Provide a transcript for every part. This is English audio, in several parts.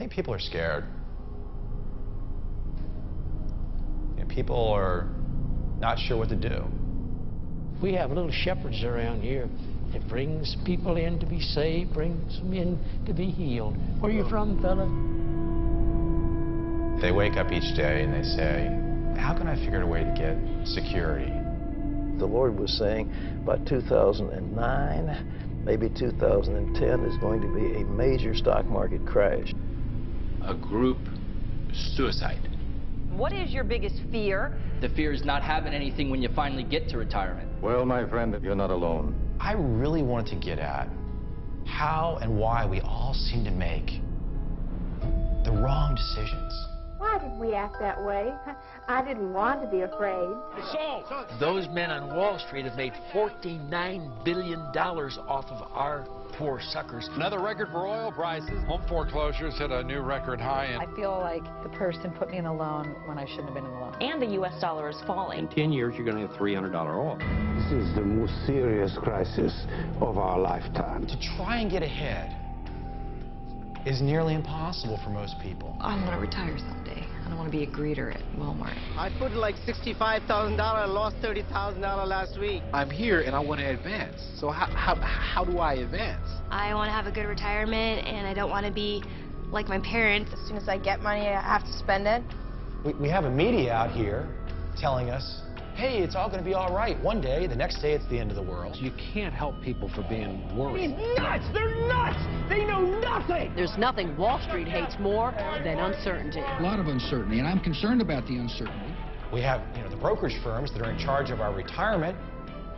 think people are scared. People are not sure what to do. We have little shepherds around here. It brings people in to be saved, brings them in to be healed. Where you from, fella? They wake up each day and they say, how can I figure out a way to get security? The Lord was saying by 2009, maybe 2010, is going to be a major stock market crash. A group suicide. What is your biggest fear? The fear is not having anything when you finally get to retirement. Well, my friend, you're not alone. I really wanted to get at how and why we all seem to make the wrong decisions. Why did we act that way? I didn't want to be afraid. Those men on Wall Street have made $49 billion off of our poor suckers. Another record for oil prices. Home foreclosures hit a new record high. I feel like the person put me in a loan when I shouldn't have been in the loan. And the U.S. dollar is falling. In 10 years, you're going to have $300 oil. This is the most serious crisis of our lifetime. To try and get ahead is nearly impossible for most people. I want to retire someday. I don't want to be a greeter at Walmart. I put like $65,000. I lost $30,000 last week. I'm here and I want to advance. So how do I advance? I want to have a good retirement and I don't want to be like my parents. As soon as I get money, I have to spend it. We have a media out here telling us, hey, it's all going to be all right one day, the next day it's the end of the world. You can't help people for being worried. He's nuts! They're nuts! They know nothing! There's nothing Wall Street hates more than uncertainty. A lot of uncertainty, and I'm concerned about the uncertainty. We have, the brokerage firms that are in charge of our retirement.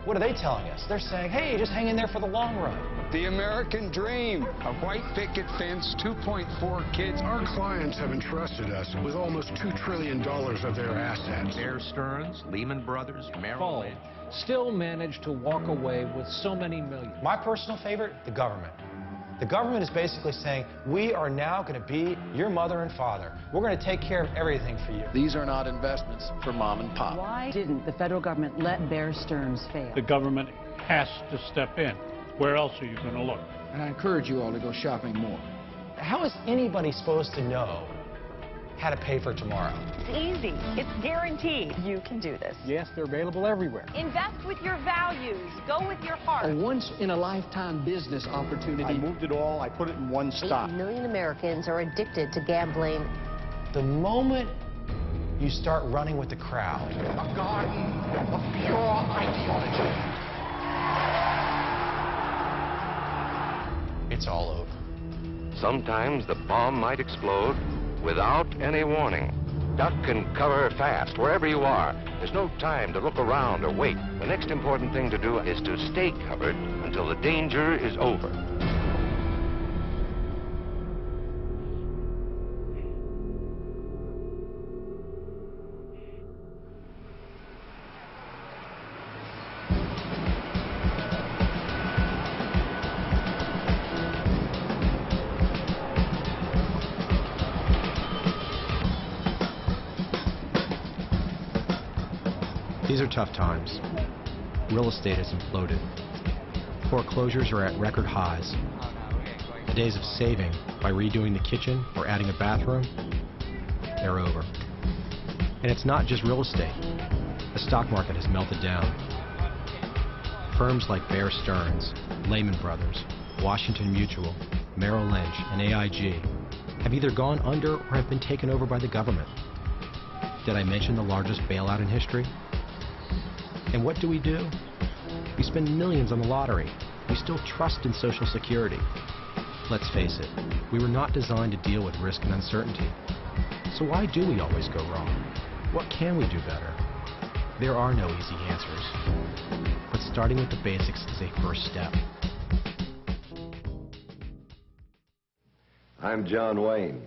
What are they telling us? They're saying, hey, just hang in there for the long run. The American dream. A white picket fence, 2.4 kids. Our clients have entrusted us with almost $2 trillion of their assets. Bear Stearns, Lehman Brothers, Merrill Lynch. Still managed to walk away with so many millions. My personal favorite, the government. The government is basically saying, we are now going to be your mother and father. We're going to take care of everything for you. These are not investments for mom and pop. Why didn't the federal government let Bear Stearns fail? The government has to step in. Where else are you going to look? And I encourage you all to go shopping more. How is anybody supposed to know how to pay for tomorrow? It's easy. It's guaranteed. You can do this. Yes, they're available everywhere. Invest with your values. Go with your heart. A once-in-a-lifetime business opportunity. I moved it all. I put it in one stock. 8 million Americans are addicted to gambling. The moment you start running with the crowd, A garden of pure ideology. it's all over. Sometimes the bomb might explode without any warning. Duck and cover fast, wherever you are. There's no time to look around or wait. The next important thing to do is to stay covered until the danger is over. These are tough times. Real estate has imploded. Foreclosures are at record highs. The days of saving by redoing the kitchen or adding a bathroom, they're over. And it's not just real estate. The stock market has melted down. Firms like Bear Stearns, Lehman Brothers, Washington Mutual, Merrill Lynch, and AIG have either gone under or have been taken over by the government. Did I mention the largest bailout in history? And what do? We spend millions on the lottery. We still trust in Social Security. Let's face it, we were not designed to deal with risk and uncertainty. So why do we always go wrong? What can we do better? There are no easy answers. But starting with the basics is a first step. I'm John Wayne.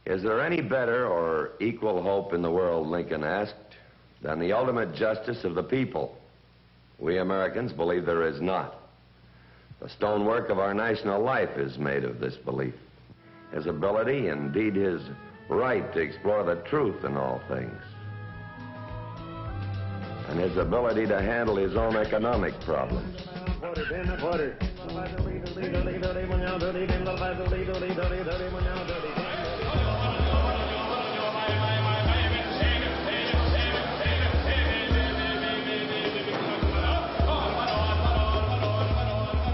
Is there any better or equal hope in the world, Lincoln asked, than the ultimate justice of the people? We Americans believe there is not. The stonework of our national life is made of this belief. His ability, indeed his right to explore the truth in all things. and his ability to handle his own economic problems.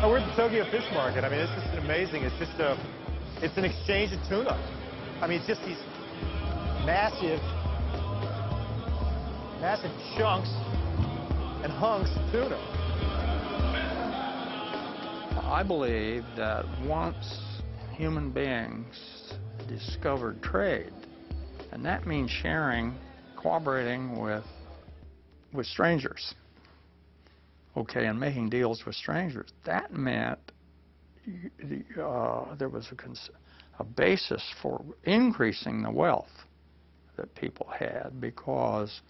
We're at the Tokyo Fish Market. I mean, it's just amazing. It's just it's an exchange of tuna. I mean, it's just these massive chunks and hunks of tuna. I believe that once human beings discovered trade, and that means sharing, cooperating with strangers, okay, and making deals with strangers, that meant there was a basis for increasing the wealth that people had, because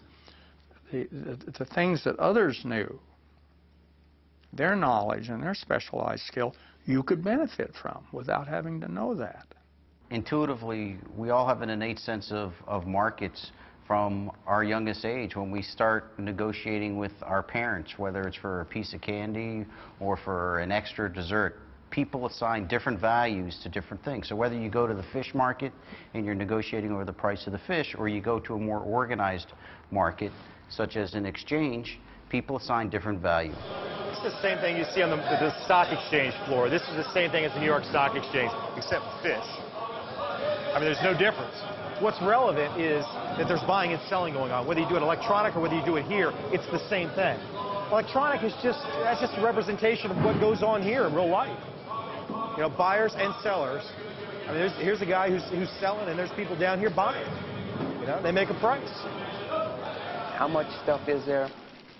the things that others knew, their knowledge and their specialized skill, you could benefit from without having to know that. Intuitively, we all have an innate sense of markets from our youngest age when we start negotiating with our parents, whether it's for a piece of candy or for an extra dessert. People assign different values to different things. So whether you go to the fish market and you're negotiating over the price of the fish, or you go to a more organized market, such as an exchange, people assign different value. It's the same thing you see on the stock exchange floor. This is the same thing as the New York Stock Exchange, except fish. I mean, there's no difference. What's relevant is that there's buying and selling going on. Whether you do it electronic or whether you do it here, it's the same thing. Electronic is that's just a representation of what goes on here in real life. You know, buyers and sellers. I mean, here's a guy who's selling, and there's people down here buying. You know, they make a price. How much stuff is there?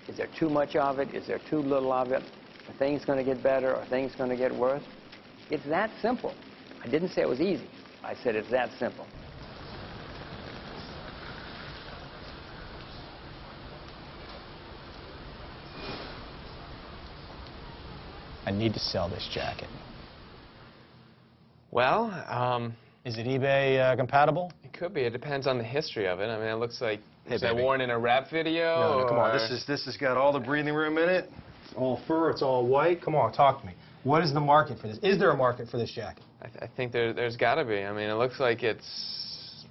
Is there too much of it? Is there too little of it? Are things going to get better? Are things going to get worse? It's that simple. I didn't say it was easy. I said it's that simple. I need to sell this jacket. Well, is it eBay compatible? It could be. It depends on the history of it. I mean, it looks like Hey, was I worn in a rap video? No, come on. This has got all the breathing room in it. It's all fur. It's all white. Come on, talk to me. What is the market for this? Is there a market for this jacket? I think there's got to be. I mean, it looks like it's,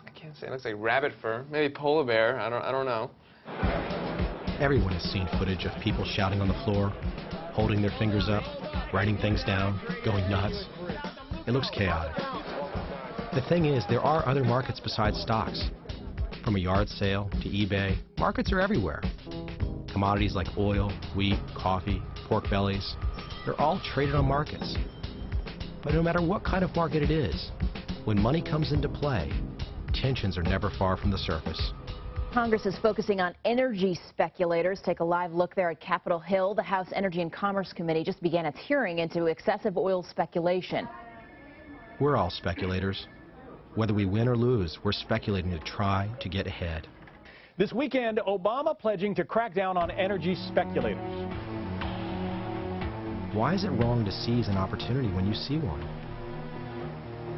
I can't say. It looks like rabbit fur, maybe polar bear. I don't know. Everyone has seen footage of people shouting on the floor, holding their fingers up, writing things down, going nuts. It looks chaotic. The thing is, there are other markets besides stocks. From a yard sale to eBay, markets are everywhere. Commodities like oil, wheat, coffee, pork bellies, they're all traded on markets. But no matter what kind of market it is, when money comes into play, tensions are never far from the surface. Congress is focusing on energy speculators. Take a live look there at Capitol Hill. The House Energy and Commerce Committee just began its hearing into excessive oil speculation. We're all speculators. Whether we win or lose, we're speculating to try to get ahead. This weekend, Obama pledging to crack down on energy speculators. Why is it wrong to seize an opportunity when you see one?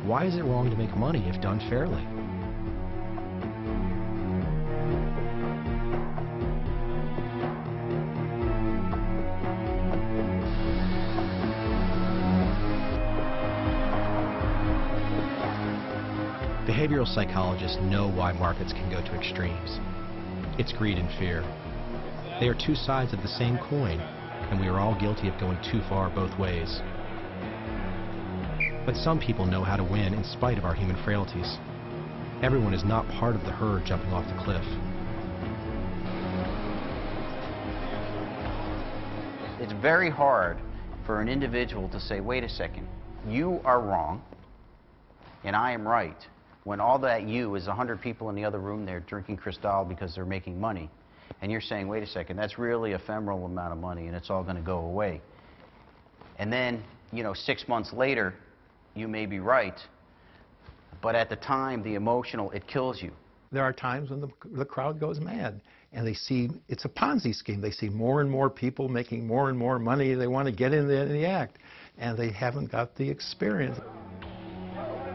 Why is it wrong to make money if done fairly? Behavioral psychologists know why markets can go to extremes. It's greed and fear. They are two sides of the same coin, and we are all guilty of going too far both ways. But some people know how to win in spite of our human frailties. Everyone is not part of the herd jumping off the cliff. It's very hard for an individual to say, wait a second, you are wrong and I am right, when all that you is 100 people in the other room there drinking Cristal because they're making money. And you're saying, wait a second, that's really ephemeral amount of money and it's all going to go away. And then, you know, 6 months later, you may be right, but at the time, the emotional, it kills you. There are times when the crowd goes mad and they see it's a Ponzi scheme. They see more and more people making more and more money. They want to get in the act, and they haven't got the experience.